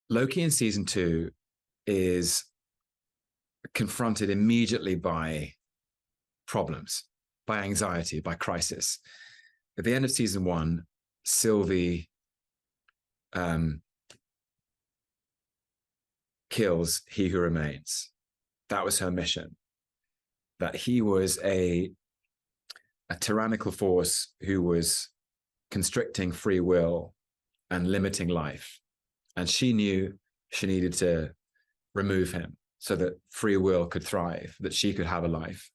Loki in season 2 is confronted immediately by problems, by anxiety, by crisis. At the end of season 1, Sylvie kills He Who Remains. That was her mission. That he was a tyrannical force who was constricting free will and limiting life. And she knew she needed to remove him so that free will could thrive, that she could have a life.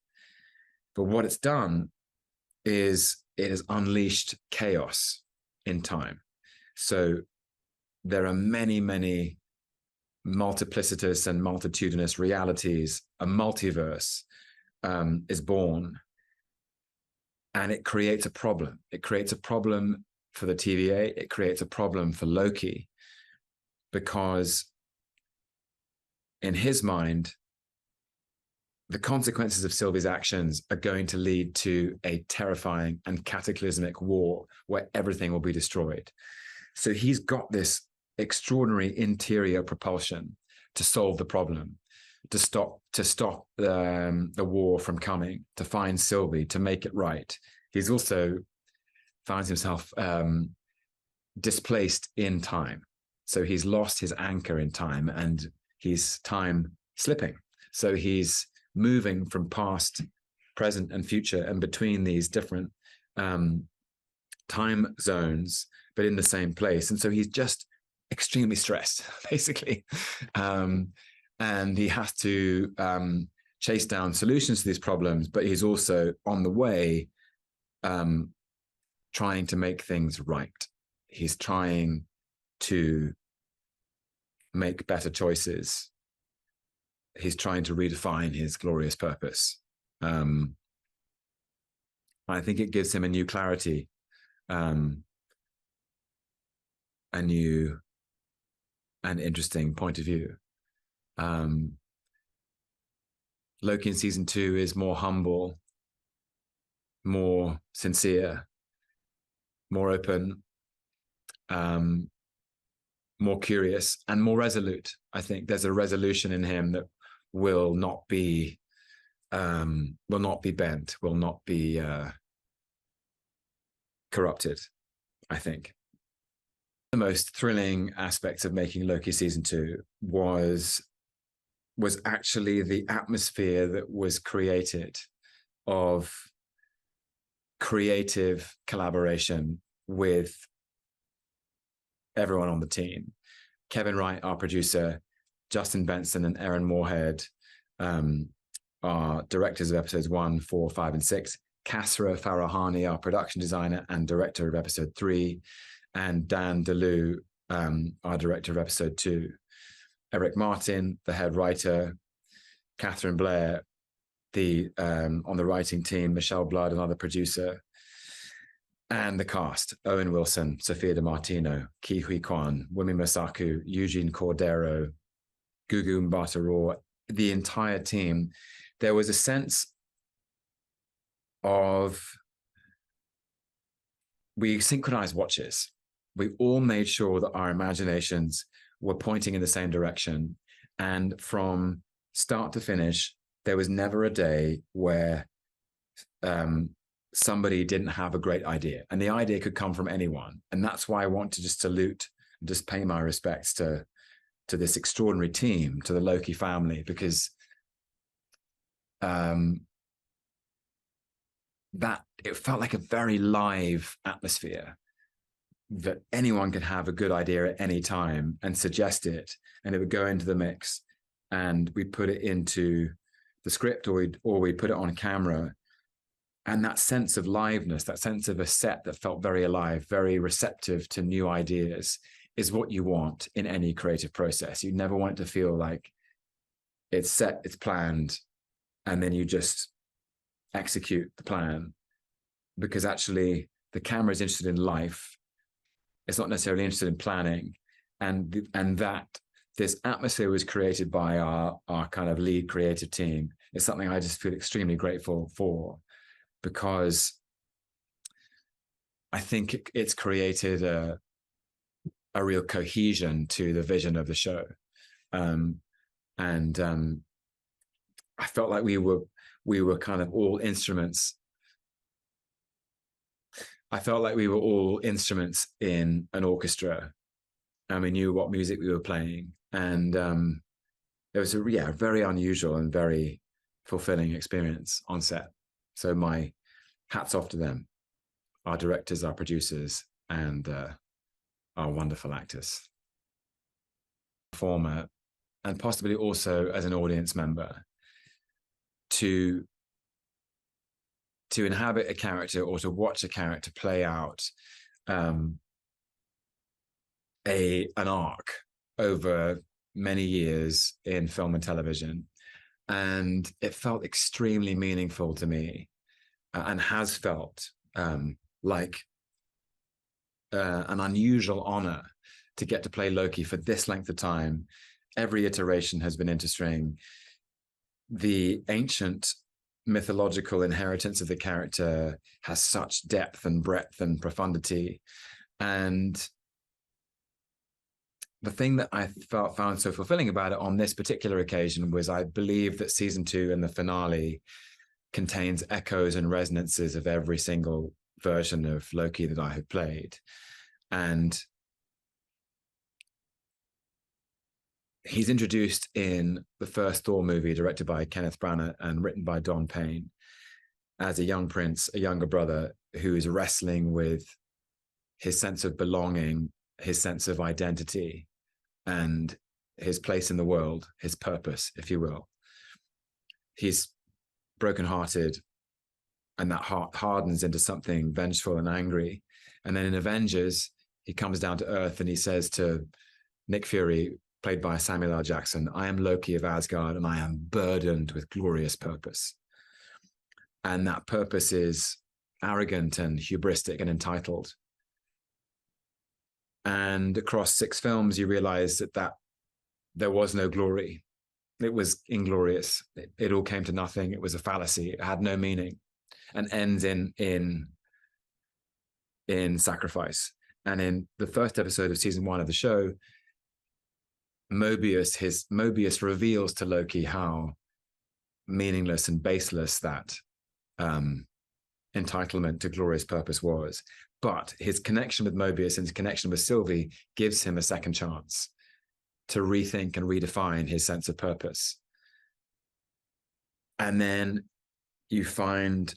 But what it's done is it has unleashed chaos in time. So there are many, many multiplicitous and multitudinous realities. A multiverse is born, and it creates a problem. It creates a problem for the TVA. It creates a problem for Loki, because in his mind, the consequences of Sylvie's actions are going to lead to a terrifying and cataclysmic war where everything will be destroyed. So he's got this extraordinary interior propulsion to solve the problem, to stop the war from coming, to find Sylvie, to make it right. He's also finds himself displaced in time. So he's lost his anchor in time, and he's time slipping. So he's moving from past, present, and future, and between these different time zones, but in the same place. And so he's just extremely stressed, basically. And he has to chase down solutions to these problems, but he's also on the way trying to make things right. He's trying to make better choices. He's trying to redefine his glorious purpose. I think it gives him a new clarity, a new and interesting point of view. Loki in season 2 is more humble, more sincere, more open, more curious, and more resolute. I think there's a resolution in him that will not be bent, will not be corrupted, I think. The most thrilling aspects of making Loki season 2 was actually the atmosphere that was created of creative collaboration with everyone on the team. Kevin Wright, our producer, Justin Benson and Erin Moorhead are directors of episodes 1, 4, 5, and 6. Kasra Farahani, our production designer and director of episode 3, and Dan DeLu, our director of episode 2. Eric Martin, the head writer, Catherine Blair, on the writing team, Michelle Blood, another producer, and the cast: Owen Wilson, Sophia DiMartino, Ki Hui Kwan, Wumi Masaku, Eugene Cordero, Gugu Mbatha-Raw, the entire team. There was a sense of, we synchronized watches. We all made sure that our imaginations were pointing in the same direction. And from start to finish, there was never a day where somebody didn't have a great idea. And the idea could come from anyone. And that's why I want to just salute and just pay my respects to this extraordinary team, to the Loki family, because that it felt like a very live atmosphere, that anyone could have a good idea at any time and suggest it, and it would go into the mix, and we put it into the script, or we put it on camera. And that sense of liveness, that sense of a set that felt very alive, very receptive to new ideas, is what you want in any creative process. You never want it to feel like it's set, it's planned, and then you just execute the plan. Because actually, the camera is interested in life. It's not necessarily interested in planning. And that this atmosphere was created by our kind of lead creative team is something I just feel extremely grateful for, because I think it's created a real cohesion to the vision of the show. And I felt like we were kind of all instruments. I felt like we were all instruments in an orchestra, and we knew what music we were playing. And it was a very unusual and very fulfilling experience on set. So my hats off to them, our directors, our producers, and our wonderful actors. Performer, and possibly also as an audience member, to inhabit a character or to watch a character play out an arc over many years in film and television. And it felt extremely meaningful to me, and has felt like an unusual honor to get to play Loki for this length of time. Every iteration has been interesting. The ancient mythological inheritance of the character has such depth and breadth and profundity. And the thing that I found so fulfilling about it on this particular occasion was I believe that season 2 and the finale contains echoes and resonances of every single version of Loki that I have played. And he's introduced in the first Thor movie, directed by Kenneth Branagh and written by Don Payne, as a young prince, a younger brother who is wrestling with his sense of belonging, his sense of identity, and his place in the world, his purpose, if you will. He's brokenhearted, and that heart hardens into something vengeful and angry. And then in Avengers, he comes down to earth and he says to Nick Fury, played by Samuel L. Jackson, "I am Loki of Asgard, and I am burdened with glorious purpose." And that purpose is arrogant and hubristic and entitled. And across 6 films, you realize that there was no glory. It was inglorious. It all came to nothing. It was a fallacy. It had no meaning, and ends in sacrifice. And in the first episode of season 1 of the show, Mobius reveals to Loki how meaningless and baseless that entitlement to glorious purpose was. But his connection with Mobius and his connection with Sylvie gives him a second chance to rethink and redefine his sense of purpose. And then you find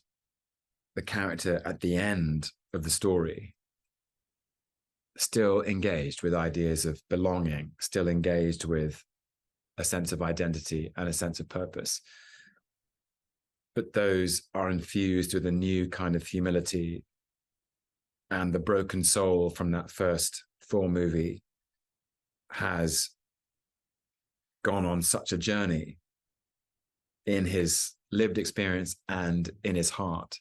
the character at the end of the story still engaged with ideas of belonging, still engaged with a sense of identity and a sense of purpose. But those are infused with a new kind of humility, and the broken soul from that first Thor movie has gone on such a journey in his lived experience and in his heart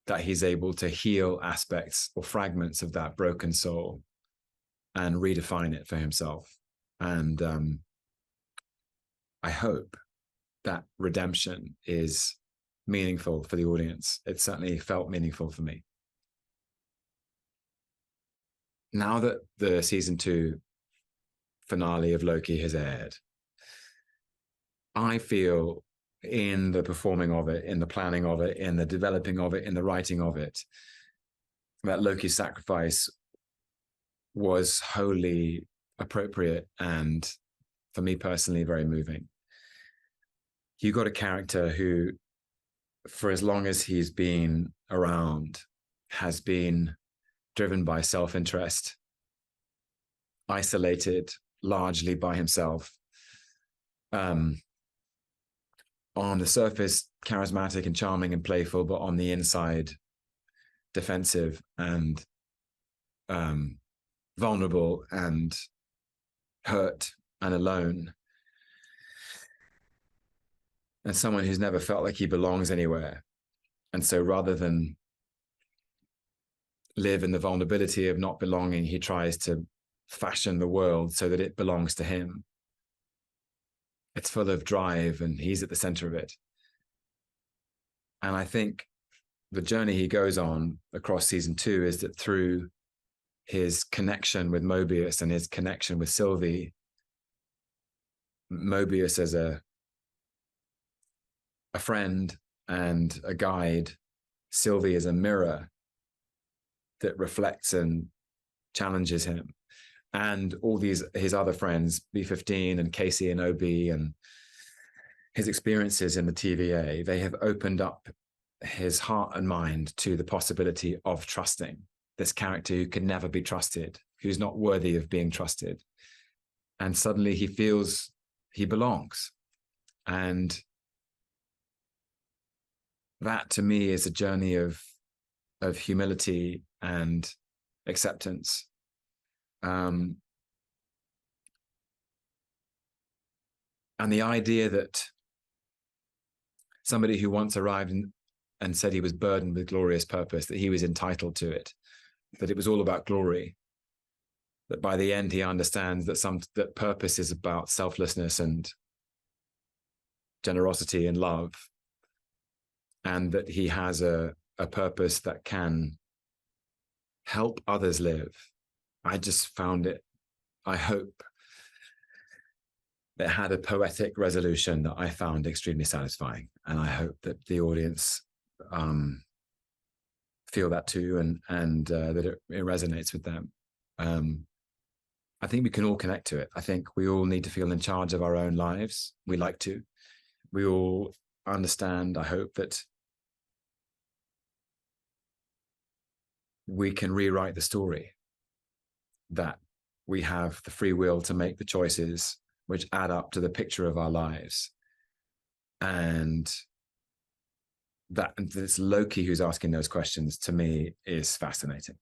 that he's able to heal aspects or fragments of that broken soul and redefine it for himself. And I hope that redemption is meaningful for the audience. It certainly felt meaningful for me. Now that the season 2 finale of Loki has aired, I feel in the performing of it, in the planning of it, in the developing of it, in the writing of it, that Loki's sacrifice was wholly appropriate and, for me personally, very moving. You got a character who, for as long as he's been around, has been driven by self-interest, isolated largely by himself, on the surface charismatic and charming and playful, but on the inside defensive and vulnerable and hurt and alone, and someone who's never felt like he belongs anywhere. And so rather than live in the vulnerability of not belonging, he tries to fashion the world so that it belongs to him. It's full of drive, and he's at the center of it. And I think the journey he goes on across season 2 is that through his connection with Mobius and his connection with Sylvie. Mobius as a friend and a guide, Sylvie as a mirror that reflects and challenges him. And all his other friends, B15 and Casey and OB, and his experiences in the TVA, they have opened up his heart and mind to the possibility of trusting this character who can never be trusted, who's not worthy of being trusted. And suddenly he feels he belongs. And that to me is a journey of humility and acceptance. And the idea that somebody who once arrived and said he was burdened with glorious purpose, that he was entitled to it, that it was all about glory, that by the end he understands that purpose is about selflessness and generosity and love, and that he has a purpose that can help others live. I just found it, I hope, it had a poetic resolution that I found extremely satisfying. And I hope that the audience feel that too, and that it resonates with them. I think we can all connect to it. I think we all need to feel in charge of our own lives. We like to. We all understand, I hope, that we can rewrite the story, that we have the free will to make the choices which add up to the picture of our lives. And that it's Loki who's asking those questions, to me, is fascinating.